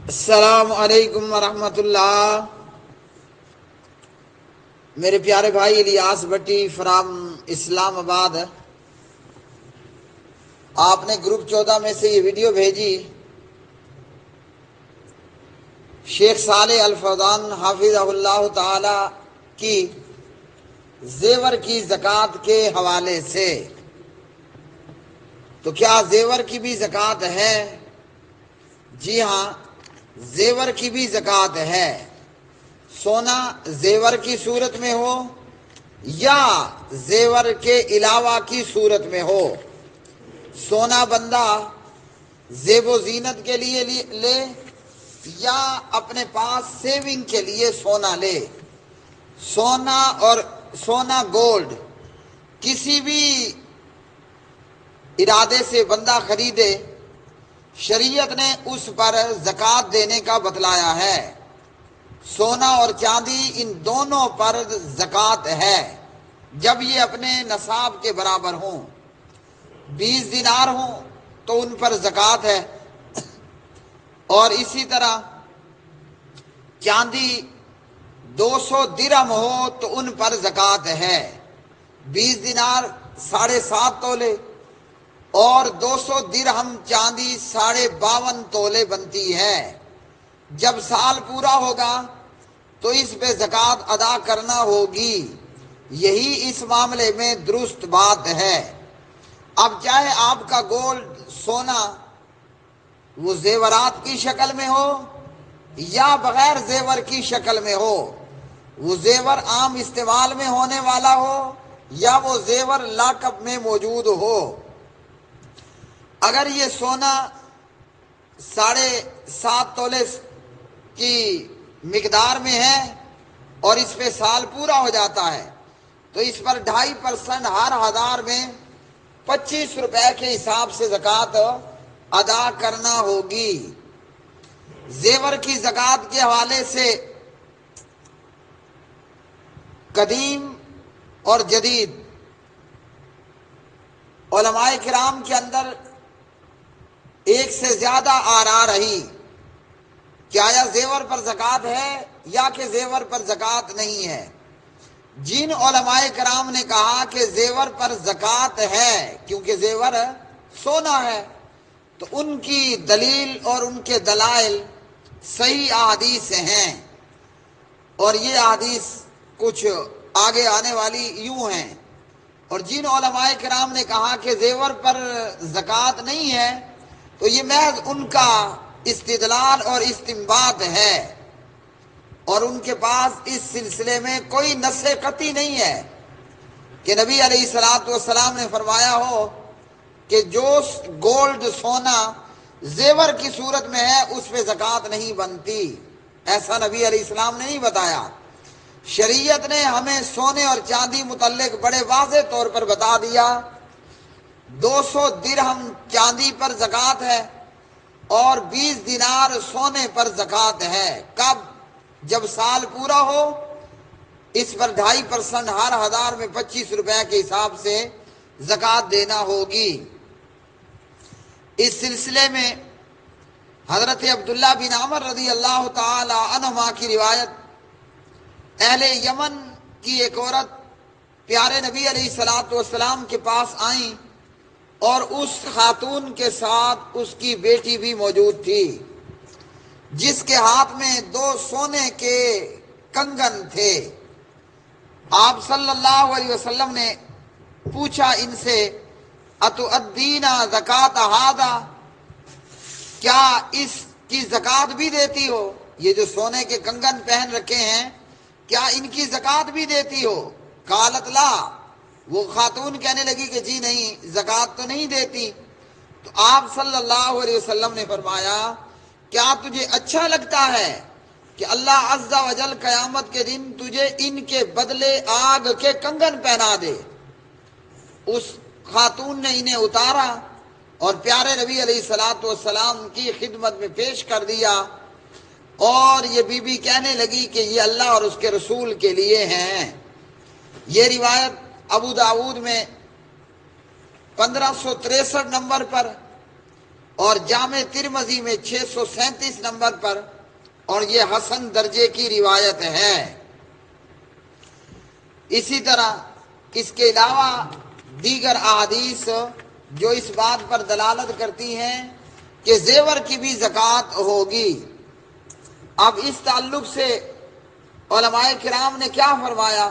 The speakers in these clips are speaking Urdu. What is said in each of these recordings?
السلام علیکم ورحمۃ اللہ۔ میرے پیارے بھائی الیاس بٹی فرام اسلام آباد، آپ نے گروپ 14 میں سے یہ ویڈیو بھیجی۔ شیخ صالح الفوزان حافظہ اللہ تعالی کی زیور کی زکوٰۃ کے حوالے سے۔ تو کیا زیور کی بھی زکوٰۃ ہے؟ جی ہاں، زیور کی بھی زکوٰۃ ہے۔ سونا زیور کی صورت میں ہو یا زیور کے علاوہ کی صورت میں ہو، سونا بندہ زیب و زینت کے لیے لے یا اپنے پاس سیونگ کے لیے سونا لے، سونا اور سونا گولڈ کسی بھی ارادے سے بندہ خریدے، شریعت نے اس پر زکوٰۃ دینے کا بتلایا ہے۔ سونا اور چاندی ان دونوں پر زکوٰۃ ہے جب یہ اپنے نصاب کے برابر ہوں۔ 20 دینار ہوں تو ان پر زکوٰۃ ہے، اور اسی طرح چاندی 200 درہم ہو تو ان پر زکوٰۃ ہے۔ 20 دینار 7.5 تولے اور 200 درہم چاندی 52.5 تولے بنتی ہے۔ جب سال پورا ہوگا تو اس پہ زکوٰۃ ادا کرنا ہوگی۔ یہی اس معاملے میں درست بات ہے۔ اب چاہے آپ کا گولڈ سونا وہ زیورات کی شکل میں ہو یا بغیر زیور کی شکل میں ہو، وہ زیور عام استعمال میں ہونے والا ہو یا وہ زیور لاک اپ میں موجود ہو، اگر یہ سونا 7.5 تولے کی مقدار میں ہے اور اس پہ سال پورا ہو جاتا ہے تو اس پر 2.5% ہر 1000 میں 25 روپے کے حساب سے زکوٰۃ ادا کرنا ہوگی۔ زیور کی زکوٰۃ کے حوالے سے قدیم اور جدید علماء کرام کے اندر ایک سے زیادہ آراء رہی کہ آیا زیور پر زکوٰۃ ہے یا کہ زیور پر زکوٰۃ نہیں ہے۔ جن علماء کرام نے کہا کہ زیور پر زکوٰۃ ہے کیونکہ زیور سونا ہے، تو ان کی دلیل اور ان کے دلائل صحیح احادیث ہیں، اور یہ احادیث کچھ آگے آنے والی یوں ہیں۔ اور جن علماء کرام نے کہا کہ زیور پر زکوٰۃ نہیں ہے تو یہ محض ان کا استدلال اور استنباط ہے، اور ان کے پاس اس سلسلے میں کوئی نص قطعی نہیں ہے کہ نبی علیہ الصلوۃ والسلام نے فرمایا ہو کہ جو گولڈ سونا زیور کی صورت میں ہے اس پہ زکوٰۃ نہیں بنتی۔ ایسا نبی علیہ السلام نے نہیں بتایا۔ شریعت نے ہمیں سونے اور چاندی متعلق بڑے واضح طور پر بتا دیا۔ 200 درہم چاندی پر زکوٰۃ ہے اور 20 دینار سونے پر زکوٰۃ ہے۔ کب؟ جب سال پورا ہو، اس پر 2.5% ہر 1000 میں 25 روپے کے حساب سے زکوٰۃ دینا ہوگی۔ اس سلسلے میں حضرت عبداللہ بن عمر رضی اللہ تعالی عنہما کی روایت، اہل یمن کی ایک عورت پیارے نبی علیہ الصلوۃ والسلام کے پاس آئیں اور اس خاتون کے ساتھ اس کی بیٹی بھی موجود تھی جس کے ہاتھ میں 2 سونے کے کنگن تھے۔ آپ صلی اللہ علیہ وسلم نے پوچھا ان سے، اتؤدینا زکوٰۃ ھذا، کیا اس کی زکوٰۃ بھی دیتی ہو؟ یہ جو سونے کے کنگن پہن رکھے ہیں کیا ان کی زکوٰۃ بھی دیتی ہو؟ قالت لا، وہ خاتون کہنے لگی کہ جی نہیں، زکوٰۃ تو نہیں دیتی۔ تو آپ صلی اللہ علیہ وسلم نے فرمایا، کیا تجھے اچھا لگتا ہے کہ اللہ عز و جل قیامت کے دن تجھے ان کے بدلے آگ کے کنگن پہنا دے؟ اس خاتون نے انہیں اتارا اور پیارے نبی علیہ الصلوۃ والسلام کی خدمت میں پیش کر دیا، اور یہ بی بی کہنے لگی کہ یہ اللہ اور اس کے رسول کے لیے ہیں۔ یہ روایت ابو داؤد میں 1563 نمبر پر اور جامع ترمذی میں 637 نمبر پر، اور یہ حسن درجے کی روایت ہے۔ اسی طرح اس کے علاوہ دیگر احادیث جو اس بات پر دلالت کرتی ہیں کہ زیور کی بھی زکوٰۃ ہوگی۔ اب اس تعلق سے علماء کرام نے کیا فرمایا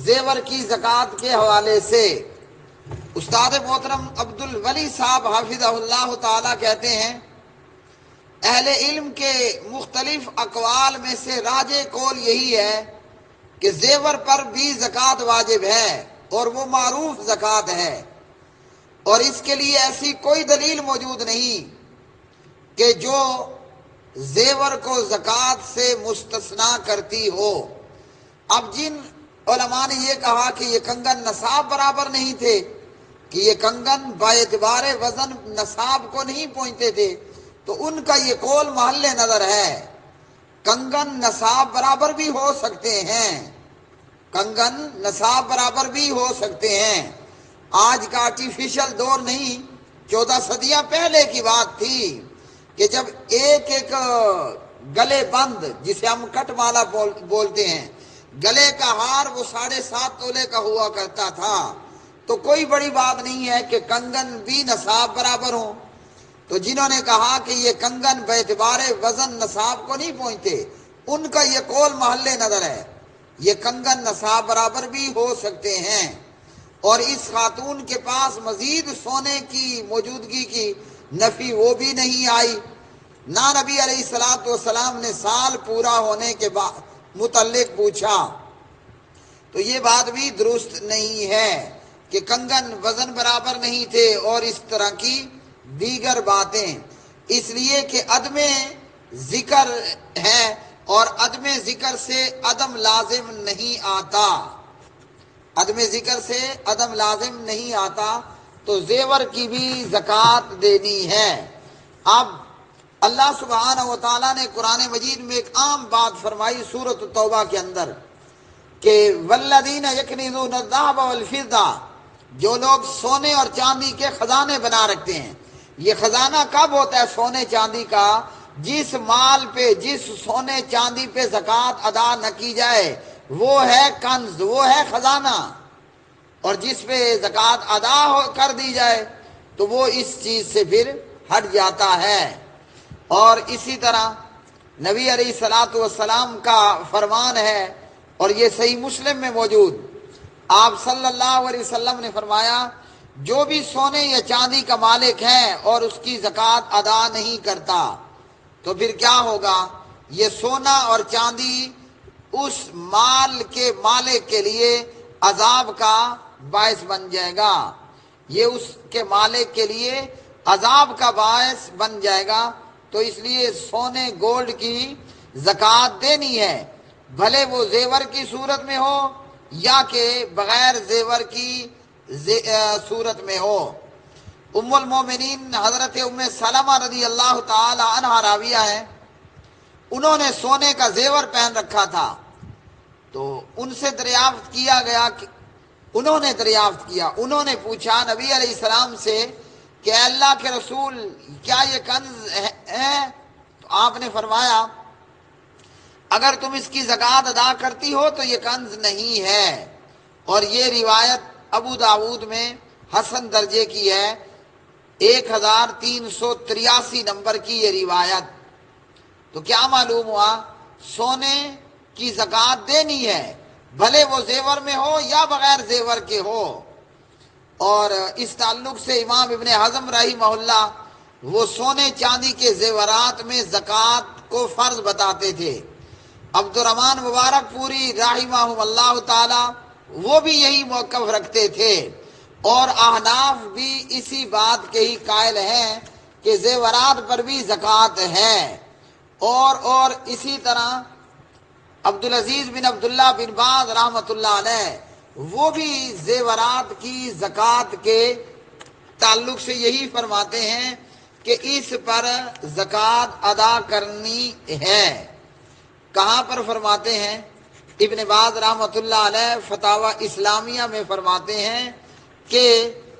زیور کی زکوٰۃ کے حوالے سے؟ استاد محترم عبد الولی صاحب حافظہ اللہ تعالی کہتے ہیں، اہل علم کے مختلف اقوال میں سے راجح قول یہی ہے کہ زیور پر بھی زکوٰۃ واجب ہے، اور وہ معروف زکوٰۃ ہے، اور اس کے لیے ایسی کوئی دلیل موجود نہیں کہ جو زیور کو زکوٰۃ سے مستثنا کرتی ہو۔ اب جن علماء نے یہ کہا کہ یہ کنگن نصاب برابر نہیں تھے، کہ یہ کنگن باعتبار وزن نصاب کو نہیں پہنچتے تھے، تو ان کا یہ قول محل نظر ہے۔ کنگن نصاب برابر بھی ہو سکتے ہیں، کنگن نصاب برابر بھی ہو سکتے ہیں۔ آج کا آرٹیفیشل دور نہیں، 14 صدیاں پہلے کی بات تھی کہ جب ایک ایک گلے بند، جسے ہم کٹ مالا بولتے ہیں، گلے کا ہار وہ 7.5 تولے کا ہوا کرتا تھا، تو کوئی بڑی بات نہیں ہے کہ کنگن بھی نصاب برابر ہوں۔ تو جنہوں نے کہا کہ یہ کنگن باعتبار وزن نصاب کو نہیں پہنچتے، ان کا یہ قول محل نظر ہے، یہ کنگن نصاب برابر بھی ہو سکتے ہیں۔ اور اس خاتون کے پاس مزید سونے کی موجودگی کی نفی وہ بھی نہیں آئی، نہ نبی علیہ السلام نے سال پورا ہونے کے بعد متعلق پوچھا، تو یہ بات بھی درست نہیں ہے کہ کنگن وزن برابر نہیں تھے اور اس طرح کی دیگر باتیں، اس لیے کہ عدم ذکر ہے، اور عدم ذکر سے عدم لازم نہیں آتا، عدم ذکر سے عدم لازم نہیں آتا، تو زیور کی بھی زکوٰۃ دینی ہے۔ اب اللہ سبحانہ و تعالیٰ نے قرآن مجید میں ایک عام بات فرمائی سورۃ التوبہ کے اندر کہ والذین یکنزون الذهب والفضہ، جو لوگ سونے اور چاندی کے خزانے بنا رکھتے ہیں۔ یہ خزانہ کب ہوتا ہے سونے چاندی کا؟ جس مال پہ، جس سونے چاندی پہ زکوٰۃ ادا نہ کی جائے وہ ہے کنز، وہ ہے خزانہ، اور جس پہ زکوٰۃ ادا کر دی جائے تو وہ اس چیز سے پھر ہٹ جاتا ہے۔ اور اسی طرح نبی علیہ السلام کا فرمان ہے، اور یہ صحیح مسلم میں موجود، آپ صلی اللہ علیہ وسلم نے فرمایا جو بھی سونے یا چاندی کا مالک ہے اور اس کی زکوٰۃ ادا نہیں کرتا تو پھر کیا ہوگا؟ یہ سونا اور چاندی اس مال کے مالک کے لیے عذاب کا باعث بن جائے گا، یہ اس کے مالک کے لیے عذاب کا باعث بن جائے گا۔ تو اس لیے سونے گولڈ کی زکوٰۃ دینی ہے، بھلے وہ زیور کی صورت میں ہو یا کہ بغیر زیور کی صورت میں ہو۔ ام المومنین حضرت ام سلمہ رضی اللہ تعالی عنہا راویہ ہے، انہوں نے سونے کا زیور پہن رکھا تھا، تو ان سے دریافت کیا گیا کہ انہوں نے پوچھا نبی علیہ السلام سے کہ اے اللہ کے رسول کیا یہ کنز ہے؟ تو آپ نے فرمایا اگر تم اس کی زکوٰۃ ادا کرتی ہو تو یہ کنز نہیں ہے، اور یہ روایت ابو داود میں حسن درجے کی ہے، 1383 نمبر کی یہ روایت۔ تو کیا معلوم ہوا؟ سونے کی زکوٰۃ دینی ہے، بھلے وہ زیور میں ہو یا بغیر زیور کے ہو۔ اور اس تعلق سے امام ابن حزم رحمہ اللہ وہ سونے چاندی کے زیورات میں زکوٰۃ کو فرض بتاتے تھے۔ عبد الرحمن مبارک پوری رحمہ اللہ تعالی وہ بھی یہی موقف رکھتے تھے، اور احناف بھی اسی بات کے ہی قائل ہیں کہ زیورات پر بھی زکوٰۃ ہے۔ اور اسی طرح عبدالعزیز بن عبداللہ بن باز رحمۃ اللہ علیہ وہ بھی زیورات کی زکوٰۃ کے تعلق سے یہی فرماتے ہیں کہ اس پر زکوٰۃ ادا کرنی ہے۔ کہاں پر فرماتے ہیں؟ ابن باز رحمۃ اللہ علیہ فتاوی اسلامیہ میں فرماتے ہیں کہ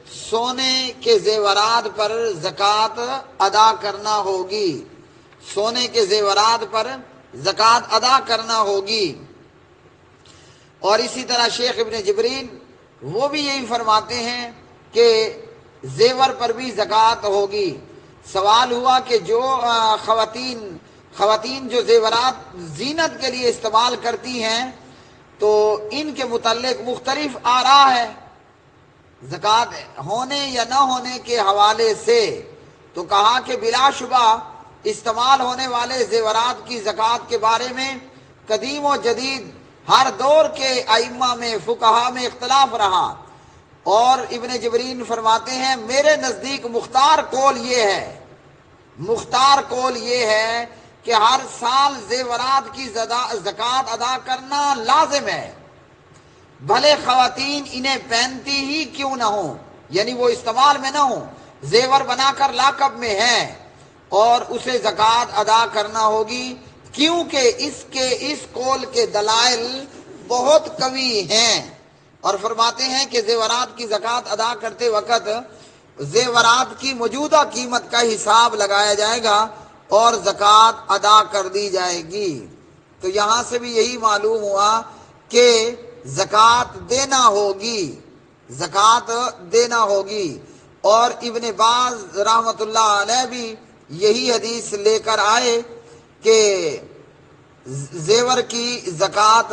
سونے کے زیورات پر زکوٰۃ ادا کرنا ہوگی، سونے کے زیورات پر زکوٰۃ ادا کرنا ہوگی۔ اور اسی طرح شیخ ابن جبرین وہ بھی یہی فرماتے ہیں کہ زیور پر بھی زکوٰۃ ہوگی۔ سوال ہوا کہ جو خواتین جو زیورات زینت کے لیے استعمال کرتی ہیں تو ان کے متعلق مختلف آراء ہے زکوٰۃ ہونے یا نہ ہونے کے حوالے سے، تو کہا کہ بلا شبہ استعمال ہونے والے زیورات کی زکوٰۃ کے بارے میں قدیم و جدید ہر دور کے ائمہ میں فقہا میں اختلاف رہا، اور ابن جبرین فرماتے ہیں میرے نزدیک مختار قول یہ ہے کہ ہر سال زیورات کی زکوٰۃ ادا کرنا لازم ہے، بھلے خواتین انہیں پہنتی ہی کیوں نہ ہوں، یعنی وہ استعمال میں نہ ہوں، زیور بنا کر لاکب میں ہے، اور اسے زکوٰۃ ادا کرنا ہوگی، کیونکہ اس قول کے دلائل بہت قوی ہیں۔ اور فرماتے ہیں کہ زیورات کی زکوٰۃ ادا کرتے وقت زیورات کی موجودہ قیمت کا حساب لگایا جائے گا اور زکوٰۃ ادا کر دی جائے گی۔ تو یہاں سے بھی یہی معلوم ہوا کہ زکوٰۃ دینا ہوگی۔ اور ابن باز رحمۃ اللہ علیہ بھی یہی حدیث لے کر آئے کہ زیور کی زکوٰۃ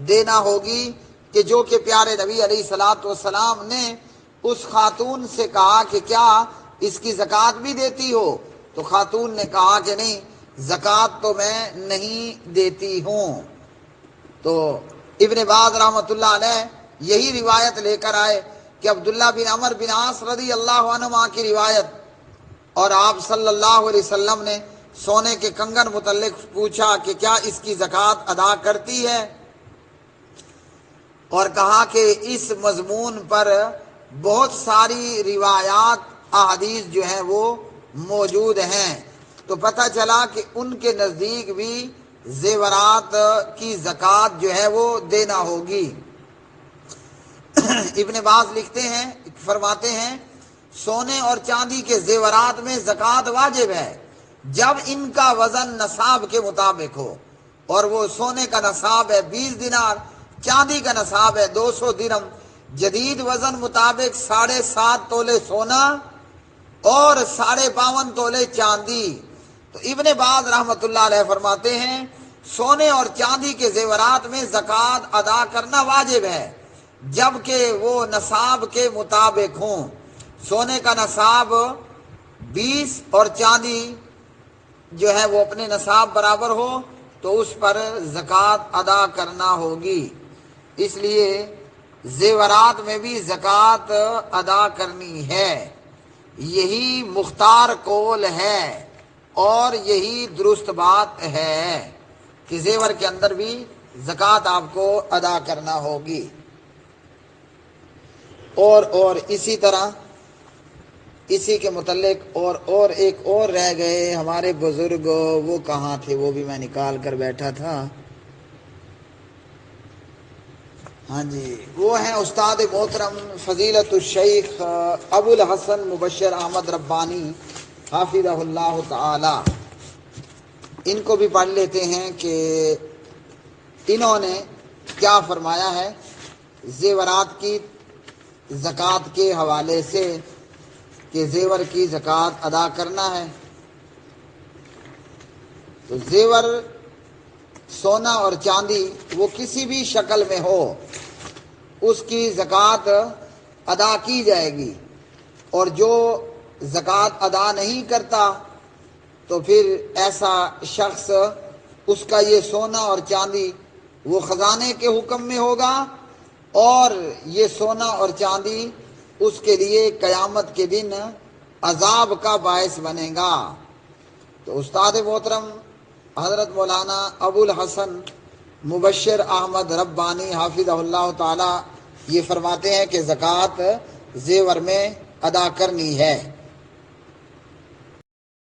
دینا ہوگی، کہ جو کہ پیارے نبی علیہ الصلوۃ والسلام نے اس خاتون سے کہا کہ کیا اس کی زکوٰۃ بھی دیتی ہو؟ تو خاتون نے کہا کہ نہیں، زکوٰۃ تو میں نہیں دیتی ہوں۔ تو ابن باز رحمۃ اللہ علیہ یہی روایت لے کر آئے کہ عبداللہ بن عمر بن عاص رضی اللہ عنہما کی روایت، اور آپ صلی اللہ علیہ وسلم نے سونے کے کنگن متعلق پوچھا کہ کیا اس کی زکوٰۃ ادا کرتی ہے، اور کہا کہ اس مضمون پر بہت ساری روایات احادیث جو ہیں وہ موجود ہیں۔ تو پتہ چلا کہ ان کے نزدیک بھی زیورات کی زکوٰۃ جو ہے وہ دینا ہوگی۔ ابن باز لکھتے ہیں، فرماتے ہیں سونے اور چاندی کے زیورات میں زکوٰۃ واجب ہے جب ان کا وزن نصاب کے مطابق ہو، اور وہ سونے کا نصاب ہے 20 دینار، چاندی کا نصاب ہے 200 درہم، جدید وزن مطابق 7.5 تولے سونا اور 52.5 تولے چاندی۔ تو ابن باز رحمۃ اللہ علیہ فرماتے ہیں سونے اور چاندی کے زیورات میں زکوٰۃ ادا کرنا واجب ہے جبکہ وہ نصاب کے مطابق ہوں۔ سونے کا نصاب 20 اور چاندی جو ہے وہ اپنے نصاب برابر ہو تو اس پر زکوٰۃ ادا کرنا ہوگی۔ اس لیے زیورات میں بھی زکوٰۃ ادا کرنی ہے، یہی مختار قول ہے اور یہی درست بات ہے کہ زیور کے اندر بھی زکوٰۃ آپ کو ادا کرنا ہوگی۔ اور اسی طرح اسی کے متعلق اور ایک اور رہ گئے ہمارے بزرگ، وہ کہاں تھے؟ وہ بھی میں نکال کر بیٹھا تھا۔ ہاں جی، وہ ہیں استاد محترم فضیلت الشیخ ابو الحسن مبشر احمد ربانی حافظہ اللہ تعالی۔ ان کو بھی پڑھ لیتے ہیں کہ انہوں نے کیا فرمایا ہے زیورات کی زکوٰۃ کے حوالے سے، کہ زیور کی زکوٰۃ ادا کرنا ہے۔ تو زیور سونا اور چاندی وہ کسی بھی شکل میں ہو اس کی زکوٰۃ ادا کی جائے گی، اور جو زکوٰۃ ادا نہیں کرتا تو پھر ایسا شخص اس کا یہ سونا اور چاندی وہ خزانے کے حکم میں ہوگا، اور یہ سونا اور چاندی اس کے لیے قیامت کے دن عذاب کا باعث بنے گا۔ تو استاد محترم حضرت مولانا ابو الحسن مبشر احمد ربانی حافظہ اللہ تعالی یہ فرماتے ہیں کہ زکوٰۃ زیور میں ادا کرنی ہے۔